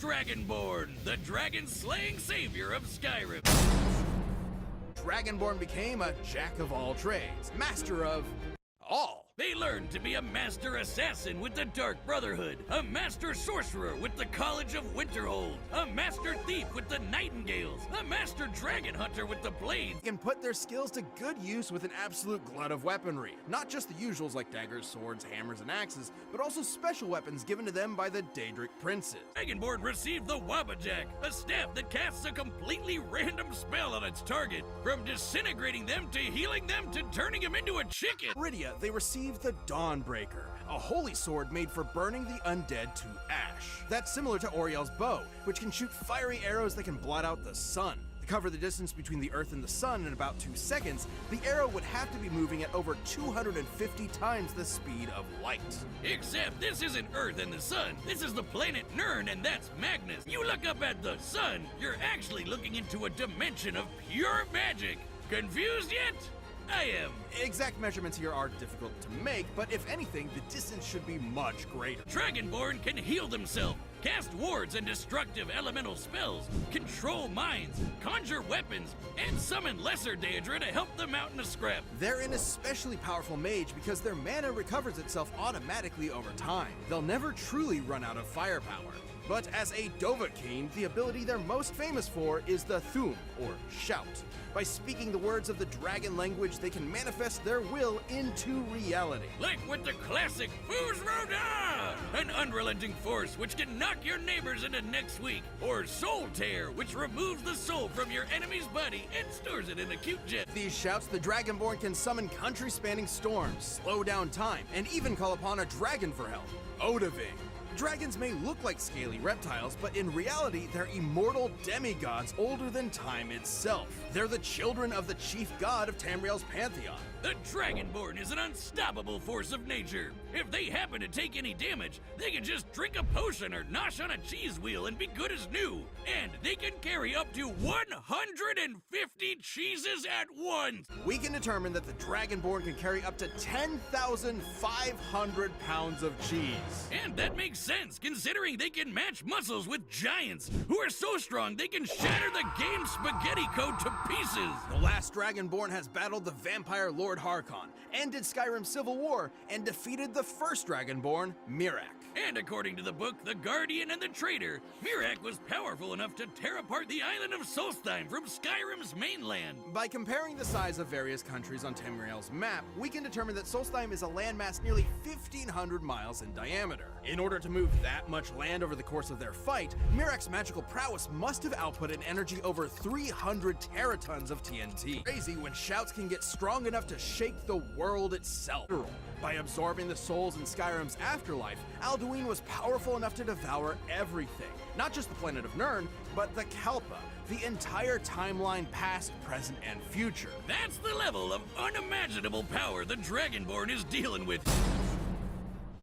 Dragonborn, the dragon-slaying savior of Skyrim. Dragonborn became a jack of all trades, master of all. They learned to be a master assassin with the Dark Brotherhood, a master sorcerer with the College of Winterhold, a master thief with the Nightingales, a master dragon hunter with the Blades. They can put their skills to good use with an absolute glut of weaponry. Not just the usuals like daggers, swords, hammers, and axes, but also special weapons given to them by the Daedric princes. Dragonborn received the Wabbajack, a staff that casts a completely random spell on its target, from disintegrating them to healing them to turning them into a chicken. Meridia, they received the Dawnbreaker, a holy sword made for burning the undead to ash. That's similar to Oriel's bow, which can shoot fiery arrows that can blot out the sun. To cover the distance between the Earth and the Sun in about 2 seconds, the arrow would have to be moving at over 250 times the speed of light. Except this isn't Earth and the Sun. This is the planet Nirn, and that's Magnus. You look up at the Sun, you're actually looking into a dimension of pure magic. Confused yet? I am. Exact measurements here are difficult to make, but if anything, the distance should be much greater. Dragonborn can heal themselves, cast wards and destructive elemental spells, control minds, conjure weapons, and summon lesser Daedra to help them out in a scrap. They're an especially powerful mage because their mana recovers itself automatically over time. They'll never truly run out of firepower. But as a Dovahkiin, the ability they're most famous for is the Thum, or shout. By speaking the words of the dragon language, they can manifest their will into reality. Like with the classic Fus Roda, an unrelenting force which can knock your neighbors into next week, or Soul Tear, which removes the soul from your enemy's body and stores it in a cute jet. These shouts, the Dragonborn can summon country-spanning storms, slow down time, and even call upon a dragon for help, Odahviing. Dragons may look like scaly reptiles, but in reality, they're immortal demigods older than time itself. They're the children of the chief god of Tamriel's pantheon. The Dragonborn is an unstoppable force of nature. If they happen to take any damage, they can just drink a potion or nosh on a cheese wheel and be good as new. And they can carry up to 150 cheeses at once. We can determine that the Dragonborn can carry up to 10,500 pounds of cheese. And that makes sense, considering they can match muscles with giants, who are so strong they can shatter the game's spaghetti code to pieces. The last Dragonborn has battled the vampire Lord Harkon, ended Skyrim's civil war, and defeated the first Dragonborn, Miraak. And according to the book, The Guardian and the Traitor, Miraak was powerful enough to tear apart the island of Solstheim from Skyrim's mainland. By comparing the size of various countries on Tamriel's map, we can determine that Solstheim is a landmass nearly 1,500 miles in diameter. In order to move that much land over the course of their fight, Miraak's magical prowess must have output an energy over 300 teratons of TNT. Crazy when shouts can get strong enough to shake the world itself. By absorbing the souls in Skyrim's afterlife, Alduin was powerful enough to devour everything. Not just the planet of Nirn, but the Kalpa, the entire timeline past, present, and future. That's the level of unimaginable power the Dragonborn is dealing with.